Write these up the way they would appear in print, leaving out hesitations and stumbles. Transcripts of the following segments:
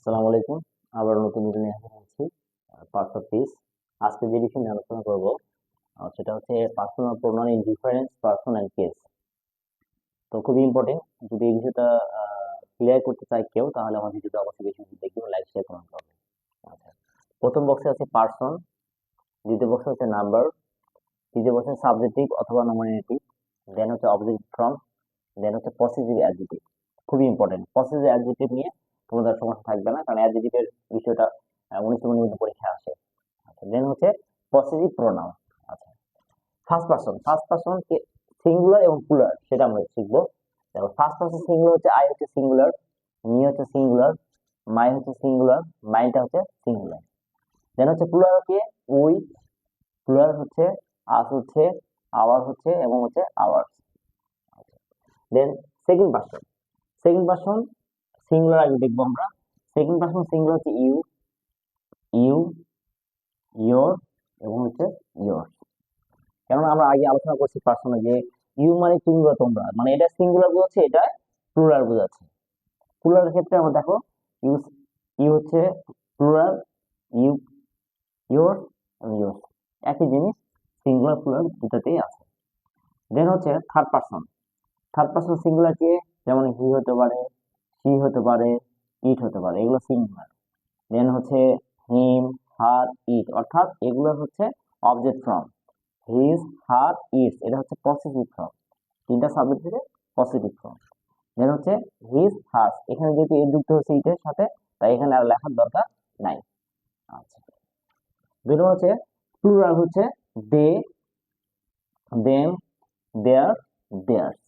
আসসালামু আলাইকুম। আবার নতুন ভিডিও নিয়ে হাজির হয়েছি। Parts of piece. আজকে যে বিষয় নিয়ে আলোচনা করব সেটা হচ্ছে personal pronoun in difference person and case. তো খুবই ইম্পর্টেন্ট। যদি এই বিষয়টা ক্লিয়ার করতে চায় কেউ, তাহলে আমার ভিডিওটা অবশ্যই বেশি বেশি দেখবেন, লাইক শেয়ার কমেন্ট করবেন। আচ্ছা, প্রথম বক্সে আছে পারসন, দ্বিতীয় বক্সে হচ্ছে নাম্বার, তৃতীয় বক্সে সাবজেক্টিভ অথবা নমিনেটিভ, দেন হচ্ছে অবজেক্ট ফ্রম, দেন হচ্ছে পসেসিভ অ্যাডজেক্টিভ। খুবই ইম্পর্টেন্ট। পসেসিভ অ্যাডজেক্টিভ নিয়ে তোমাদের সমস্যা থাকবে না, কারণ অ্যাডজেক্টিভের বিষয়টা 19 মিনিট পরীক্ষায় আসে। আচ্ছা, দেন হচ্ছে পসেসিভ প্রোনাউন। আচ্ছা, ফার্স্ট পারসন কে সিঙ্গুলার এবং প্লুরাল সেটা আমরা শিখবো। দেখো, ফার্স্ট পারসন সিঙ্গুলার হচ্ছে আই হচ্ছে সিঙ্গুলার, মি হচ্ছে সিঙ্গুলার, মাই হচ্ছে সিঙ্গুলার, মাইনটা হচ্ছে সিঙ্গুলার। দেন হচ্ছে প্লুরাল কে উই, প্লুরাল হচ্ছে আস হচ্ছে, আওয়ার হচ্ছে এবং হচ্ছে ours. Then second person singular আগে দেখবো আমরা। সেকেন্ড পারসন সিঙ্গুলার হচ্ছে ইউ, ইউ, ইয়োর এবং হচ্ছে ইয়োর। কেননা আমরা আগে আলোচনা করছি পার্সোনাল যে ইউ মানে তুমি বা তোমরা, মানে এটা সিঙ্গুলার বোঝাচ্ছে, এটা প্লুরাল বোঝাচ্ছে। প্লুরাল ক্ষেত্রে আমরা দেখো ইউ, ইউ হচ্ছে প্লুরাল, ইউ, ইয়োর এবং ইয়োর একই জিনিস, সিঙ্গুলার প্লুরাল দুটাতেই আছে। দেন হচ্ছে থার্ড পারসন সিঙ্গুলার কে, যেমন হি হতে পারে, সি হতে পারে, ইট হতে পারে, এগুলো সিঙ্গুলার। দেন হচ্ছে হিম, হার, ইট, অর্থাৎ এগুলো হচ্ছে object from. His, her, it's এটা হচ্ছে পসেসিভ ফর্ম। তিনটা সাবজেক্ট থেকে পসেসিভ ফর্ম। দেন হচ্ছে হিজ, হার্স, এখানে যেহেতু এর যুক্ত হচ্ছে ইটের সাথে, তাই এখানে আর লেখার দরকার নাই। আচ্ছা, দুটো হচ্ছে প্লুরাল হচ্ছে দে, দেম, দেয়ার, দেয়ার্স,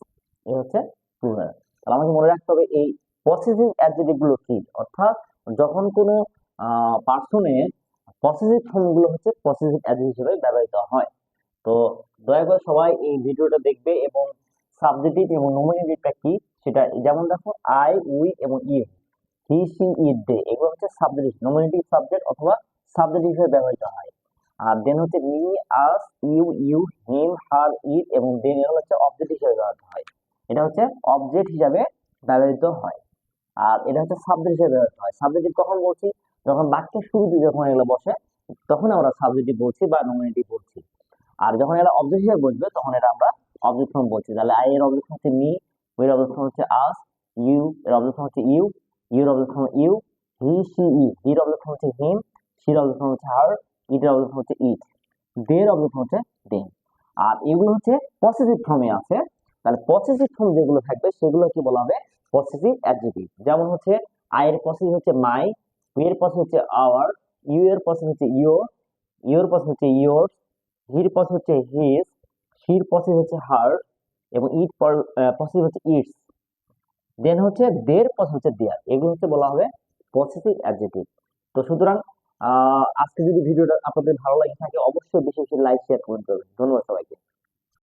এই হচ্ছে প্লুরাল। তাহলে আমাকে মনে রাখতে হবে এই পসেসিভ অ্যাডজেক্টিভ গুলো কি, অর্থাৎ যখন কোনো পার্সনের পসেসিভ ফর্ম গুলো হচ্ছে পসেসিভ অ্যাডজেক্টিভ হিসেবে ব্যবহৃত হয়। তো দয়া করে সবাই এই ভিডিওটা দেখবে এবং সাবজেক্টিভ এবং নমিনেটিভটা কি সেটা, যেমন দেখো আই, উই এবং ইউ, হি, সি, ইট, দে, এগুলো হচ্ছে সাবজেক্টিভ, নমিনেটিভ সাবজেক্ট অথবা সাবজেক্টিভ হিসেবে ব্যবহৃত হয়। আর দেন হচ্ছে মি, আস, ইউ, হিম, হার, ইট এবং দেন এগুলো হচ্ছে অবজেক্ট হিসেবে ব্যবহৃত হয়। এটা হচ্ছে অবজেক্ট হিসাবে ব্যবহৃত হয়। আর এটা হচ্ছে সাবজেক্ট হিসেবে ব্যবহৃত হয়। সাবজেক্টিভ কখন বলছি? যখন বাক্যের শুরুতে যখন এগুলো বসে, তখন আমরা সাবজেক্টিভ বলছি বা নমিনেটিভ বলছি। আর যখন এরা অবজেক্ট হিসেবে বসবে, তখন এটা আমরা অবজেক্ট ফর্ম বলছি। তাহলে আই এর অবজেক্ট হচ্ছে মি, ও এর অবজেক্ট ফর্ম হচ্ছে আস, ইউ এর অবজেক্ট ফর্ম হচ্ছে ইউ, ইউ এর object form you, he, she, it, হির অবজেক্ট ফর্ম হচ্ছে হিম, সির অবজেক্ট ফর্ম হচ্ছে হার, ইট এর অবজেক্ট ফর্ম হচ্ছে ইট, দের অবজেক্ট ফর্ম হচ্ছে দেম। আর এগুলো হচ্ছে পসেসিভ ফর্মে আছে। তাহলে পসেসিভ ফর্ম যেগুলো থাকবে সেগুলো কি বলা হবে? Possessive adjective. যেমন হচ্ছে আই এর পসেসিভ হচ্ছে মাই, উ এর পসেসিভ হচ্ছে আওয়ার, ইউ এর পসেসিভ হচ্ছে ইয়োর, ইয়োর পসেসিভ হচ্ছে ইয়োর, হির পসেসিভ হচ্ছে হিজ, শির পসেসিভ হচ্ছে হার এবং ইট পসেসিভ হচ্ছে ইটস। দেন হচ্ছে দের পসেসিভ হচ্ছে দেয়ার। এগুলো হচ্ছে বলা হবে পসেসিভ অ্যাডজেক্টিভ। তো সুতরাং আজকে যদি ভিডিওটা আপনাদের ভালো লাগে থাকে, অবশ্যই বেশি বেশি লাইক শেয়ার কমেন্ট করবেন। ধন্যবাদ সবাইকে।